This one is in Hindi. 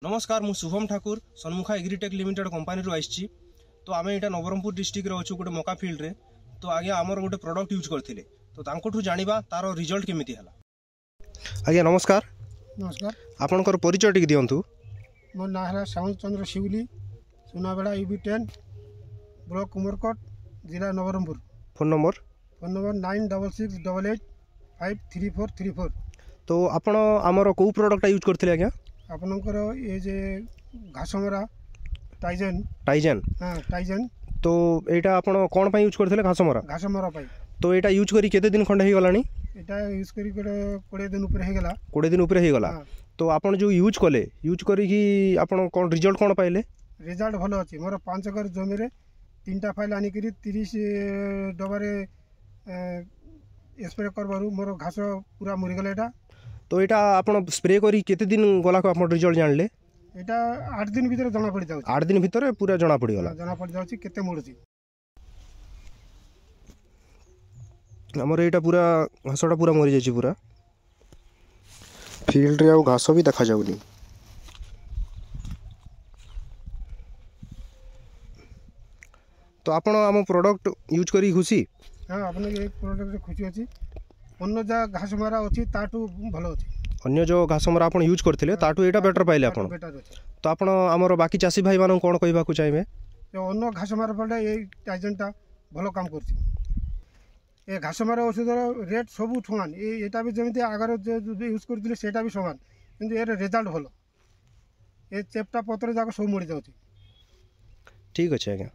नमस्कार मु Shubham Thakur Sanmukha agritech limited company रू आइछि। तो आम यहाँ नवरंगपुर डिस्ट्रिक्ट रे अच्छु गोटे मका फील्ड रे। तो आगे आमर गोटे प्रोडक्ट यूज करथिले तो तांकोठु जानिबा तार रिजल्ट केमिति हला। आज्ञा नमस्कार। नमस्कार। आपनकर परिचय टिक दियंतु। मो ना है साउंड चंद्र शिवली सुनाबेड़ा UB10 ब्लॉक कुमरकोट जिला नवरंगपुर। Phone number 966688533434। तो आपण आमर को प्रोडक्ट यूज करथिले आज्ञा? आपनकर ये जे घासमरा टाइजन हाँ टाइजन। तो एटा आपण कोन पय यूज करथिले घासमरा पय? तो एटा यूज करी केते दिन खंड हे गलानी? एटा यूज करी 20 दिन ऊपर हे गला। 20 दिन ऊपर हे गला। तो आपण जो यूज करी कि आपण कोन रिजल्ट कोन पाइले? रिजल्ट भलो अछि। मोर 5 एकर जमी रे 3टा फाइल आनी करी 30 डबारे स्प्रे करबारु मोर घास पूरा मरि गला। एटा तो एटा आपण स्प्रे करी केते दिन गला को आपण रिजल्ट जानले? एटा 8 दिन भीतर जना पड़ी जाउ। 8 दिन भीतर पूरा जना पड़ी गला। जना पड़ी जाउ केते मुड़ुची। हमर एटा पूरा घासटा पूरा मरि जायछि। पूरा फील्ड रे आ घास भी देखा जाउनी। तो आपण हम प्रोडक्ट यूज करी खुशी? हां आपन ये प्रोडक्ट रे खुशी अछि। अन्य जा घास मारा अछि ताटू भलो अछि। अन्य जो घास मारा आपण यूज करथिले ताटू एटा बेटर पाइले आपण? तो आपण हमर बाकी चासी भाई मानन कोन कहबा को चाहेबे? जो अन्य घास मारा पडे ए टाइजनटा भलो काम करछि। ए घास मारा औषध रेट सब समान। एटा भी जेमिति आगर जो यूज करथिले सेटा भी समान किंतु ए रिजल्ट भलो। ए चेपटा पत्र जाक सब मरि जाउछि। ठीक अछि आज्ञा।